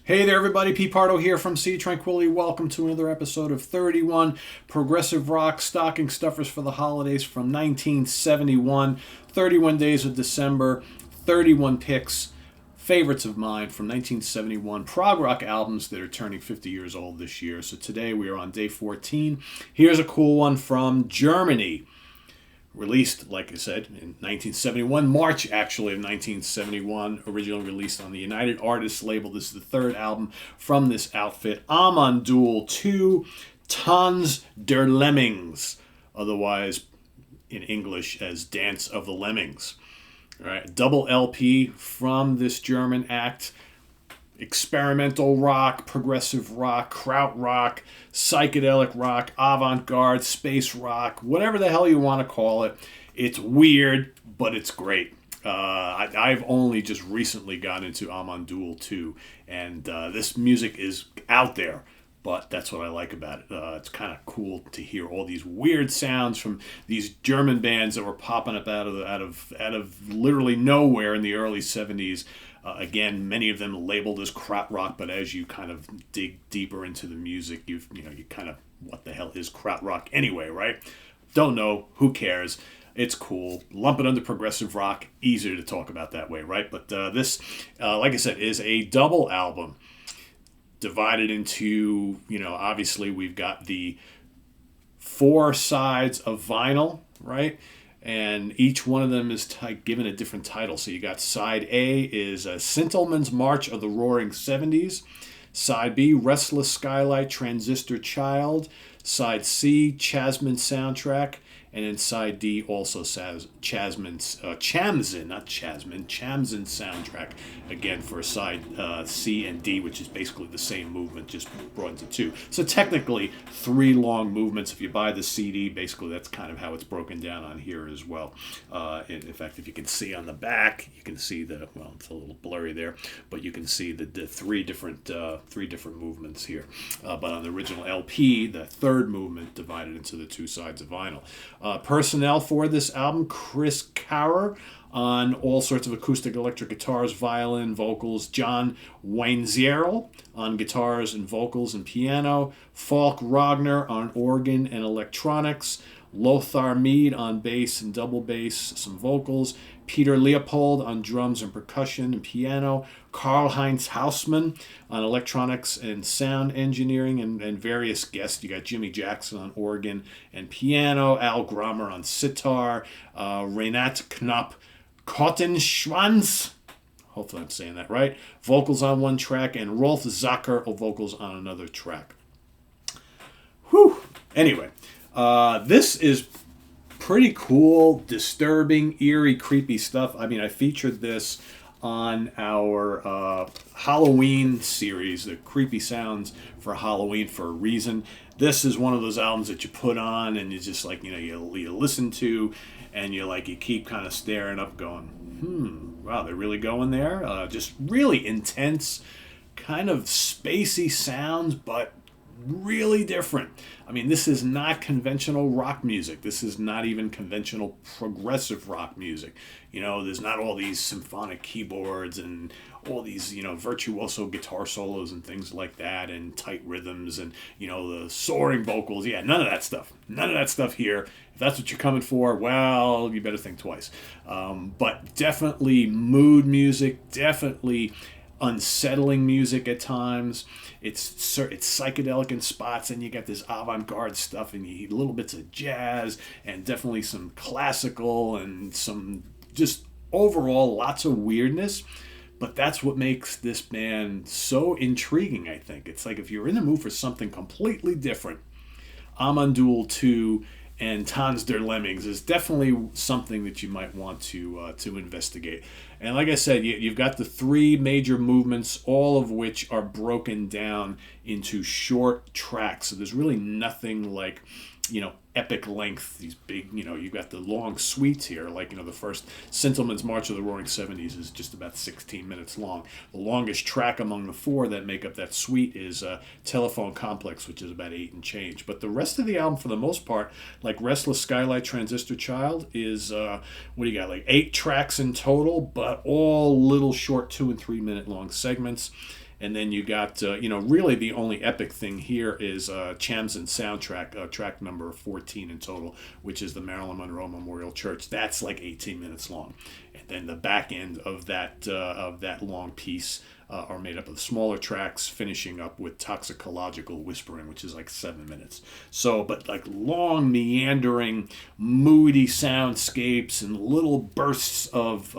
Hey there, everybody. Pete Pardo here from Sea Tranquility. Welcome to another episode of 31 Progressive Rock Stocking Stuffers for the Holidays from 1971. 31 days of December, 31 picks, favorites of mine from 1971, prog rock albums that are turning 50 years old this year. So today we are on day 14. Here's a cool one from Germany. Released, like I said, in 1971, March actually of 1971, originally released on the United Artists label. This is the third album from this outfit. Amon Düül II, Tanz der Lemmings, otherwise in English as Dance of the Lemmings. All right, double LP from this German act. Experimental rock, progressive rock, krautrock, psychedelic rock, avant-garde, space rock, whatever the hell you want to call it. It's weird, but it's great. I've only just recently got into Amon Düül II, and this music is out there, but that's what I like about it. It's kind of cool to hear all these weird sounds from these German bands that were popping up out of literally nowhere in the early 70s. Again, many of them labeled as krautrock, but as you kind of dig deeper into the music, you kind of, what the hell is krautrock anyway, right? Don't know, who cares? It's cool. Lump it under progressive rock, easier to talk about that way, right? But this, like I said, is a double album divided into, obviously we've got the 4 sides of vinyl, right? And each one of them is given a different title. So you got side A is Sintelmann's March of the Roaring 70s. Side B, Restless Skylight, Transistor Child. Side C, Chasmin Soundtrack. And then side D also says Chamsin soundtrack, again for side C and D, which is basically the same movement, just brought into 2. So technically 3 long movements. If you buy the CD, basically that's kind of how it's broken down on here as well. In fact, if you can see on the back, you can see it's a little blurry there, but you can see the 3 different movements here. But on the original LP, the third movement divided into the 2 sides of vinyl. Personnel for this album: Chris Carrer on all sorts of acoustic electric guitars, violin, vocals. John Weinzierl on guitars and vocals and piano. Falk Ragnar on organ and electronics. Lothar Mead on bass and double bass, some vocals. Peter Leopold on drums and percussion and piano. Karl-Heinz Hausmann on electronics and sound engineering and various guests. You got Jimmy Jackson on organ and piano. Al Grommer on sitar. Renat Knopp Kottenschwanz, hopefully I'm saying that right, vocals on one track, and Rolf Zucker vocals on another track. Whew. Anyway, this is pretty cool, disturbing, eerie, creepy stuff. I mean, I featured this on our Halloween series, the creepy sounds for Halloween, for a reason. This is one of those albums that you put on and you just you listen to, and you keep kind of staring up going, wow, they're really going there. Just really intense, kind of spacey sounds, but really different. I mean, this is not conventional rock music. This is not even conventional progressive rock music. There's not all these symphonic keyboards and all these, virtuoso guitar solos and things like that, and tight rhythms and, the soaring vocals. Yeah, none of that stuff. None of that stuff here. If that's what you're coming for, well, you better think twice. But definitely mood music, definitely unsettling music at times. It's psychedelic in spots, and you got this avant-garde stuff, and you little bits of jazz, and definitely some classical, and some just overall lots of weirdness. But that's what makes this band so intriguing, I think. It's like if you're in the mood for something completely different, Amon Düül II and Tanz der Lemmings is definitely something that you might want to investigate. And like I said, you've got the 3 major movements, all of which are broken down into short tracks. So there's really nothing like, epic length, these big, you've got the long suites here, the first Sintelmann's March of the Roaring 70s is just about 16 minutes long. The longest track among the 4 that make up that suite is Telephone Complex, which is about 8 and change. But the rest of the album, for the most part, like Restless Skylight, Transistor Child, is, 8 tracks in total, but all little short 2 and 3 minute long segments. And then you got, really the only epic thing here is Chamson's soundtrack, track number 14 in total, which is the Marilyn Monroe Memorial Church. That's like 18 minutes long. And then the back end of that long piece are made up of smaller tracks, finishing up with Toxicological Whispering, which is like 7 minutes. So, but like long, meandering, moody soundscapes and little bursts of,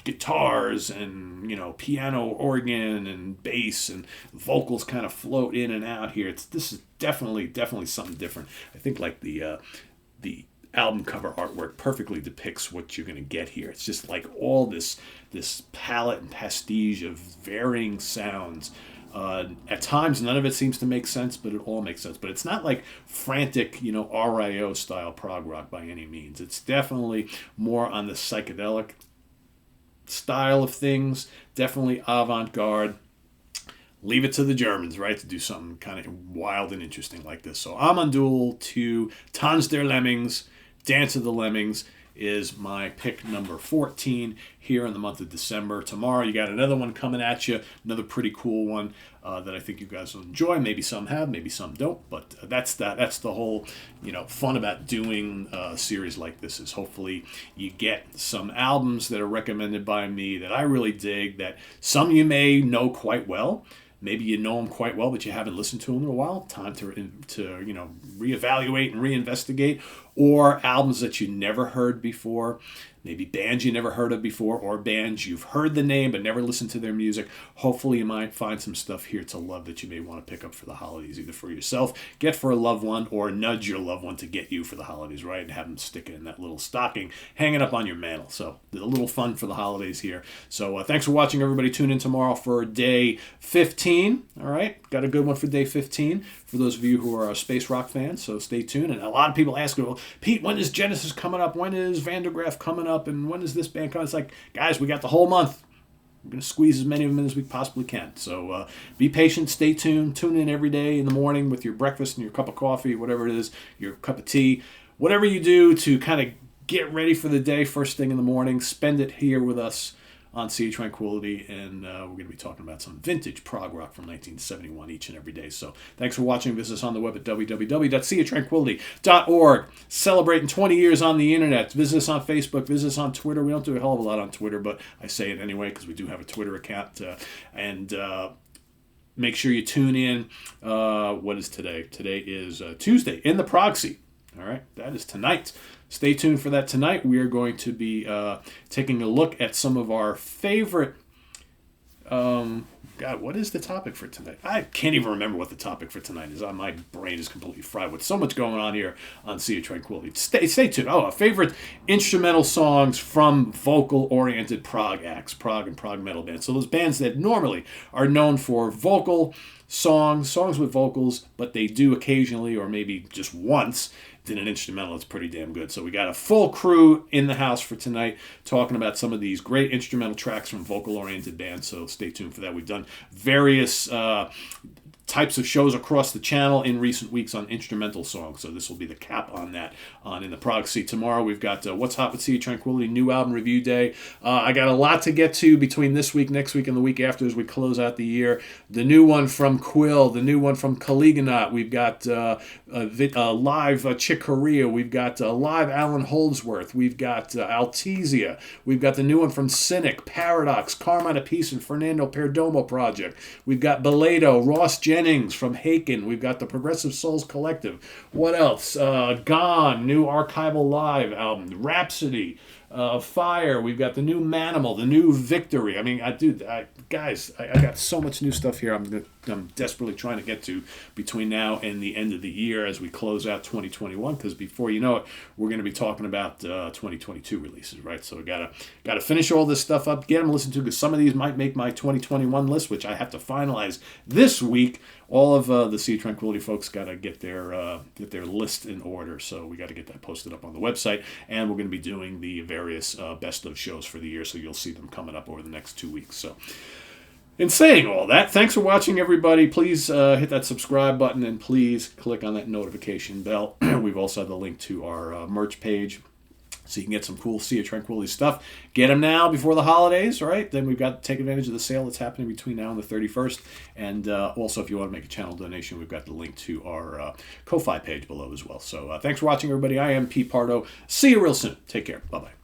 guitars and piano, organ and bass and vocals kind of float in and out here. This is definitely something different. I think like the album cover artwork perfectly depicts what you're going to get here. It's just like all this palette and pastiche of varying sounds. At times, none of it seems to make sense, but it all makes sense. But it's not like frantic, RIO style prog rock by any means. It's definitely more on the psychedelic style of things, definitely avant-garde. Leave it to the Germans, right, to do something kind of wild and interesting like this. So Amon Düül II, Tanz der Lemmings, Dance of the Lemmings, is my pick number 14 here in the month of December. Tomorrow you got another one coming at you, another pretty cool one that I think you guys will enjoy. Maybe some have, maybe some don't, but that's the whole fun about doing a series like this, is hopefully you get some albums that are recommended by me that I really dig, that some you may know quite well. Maybe you know them quite well, but you haven't listened to them in a while. Time to reevaluate and reinvestigate. Or albums that you never heard before. Maybe bands you never heard of before, or bands you've heard the name but never listened to their music. Hopefully you might find some stuff here to love that you may want to pick up for the holidays, either for yourself, get for a loved one, or nudge your loved one to get you for the holidays, right? And have them stick it in that little stocking, hang it up on your mantle. So a little fun for the holidays here. So thanks for watching, everybody. Tune in tomorrow for day 15. All right, got a good one for day 15 for those of you who are space rock fans. So stay tuned. And a lot of people ask, well, Pete, when is Genesis coming up? When is Van der Graaf coming up? And when is this band coming? It's like, guys, we got the whole month. We're going to squeeze as many of them in as we possibly can. So be patient, stay tuned. Tune in every day in the morning with your breakfast and your cup of coffee, whatever it is, your cup of tea. Whatever you do to kind of get ready for the day first thing in the morning, spend it here with us on Sea of Tranquility, and we're going to be talking about some vintage prog rock from 1971 each and every day. So thanks for watching. Visit us on the web at www.seaoftranquility.org. Celebrating 20 years on the internet. Visit us on Facebook. Visit us on Twitter. We don't do a hell of a lot on Twitter, but I say it anyway because we do have a Twitter account. And make sure you tune in. What is today? Today is Tuesday in the Proxy. All right, that is tonight. Stay tuned for that tonight. We are going to be taking a look at some of our favorite... what is the topic for tonight? I can't even remember what the topic for tonight is. My brain is completely fried with so much going on here on Sea of Tranquility. Stay tuned. Favorite instrumental songs from vocal-oriented prog acts, prog and prog metal bands. So those bands that normally are known for vocal songs with vocals, but they do occasionally, or maybe just once, did an instrumental. It's pretty damn good. So we got a full crew in the house for tonight talking about some of these great instrumental tracks from vocal-oriented bands. So stay tuned for that. We've done various types of shows across the channel in recent weeks on instrumental songs. So this will be the cap on that In the Proxy. Tomorrow we've got What's Hot with Sea of Tranquility, new album review day. I got a lot to get to between this week, next week, and the week after as we close out the year. The new one from Quill, the new one from Caligonaut. We've got live Chick Corea. We've got live Alan Holdsworth. We've got Altesia. We've got the new one from Cynic, Paradox, Carmine Appice, and Fernando Perdomo Project. We've got Beledo, Ross Jennings from Haken. We've got the Progressive Souls Collective. What else? Gone, new archival live album. Rhapsody, Fire. We've got the new Manimal, the new Victory. I mean, guys, I got so much new stuff here I'm desperately trying to get to between now and the end of the year as we close out 2021, because before you know it, we're going to be talking about 2022 releases, right? So we got to finish all this stuff up, get them listened to, because some of these might make my 2021 list, which I have to finalize this week. All of the Sea of Tranquility folks got to get their list in order, so we got to get that posted up on the website, and we're going to be doing the various best of shows for the year, so you'll see them coming up over the next 2 weeks. So in saying all that, thanks for watching, everybody. Please hit that subscribe button, and please click on that notification bell. We've also had the link to our merch page So you can get some cool Sea of Tranquility stuff. Get them now before the holidays, right? Then we've got to take advantage of the sale that's happening between now and the 31st. And also, if you want to make a channel donation, we've got the link to our Ko-Fi page below as well. So thanks for watching, everybody. I am Pete Pardo. See you real soon. Take care. Bye-bye.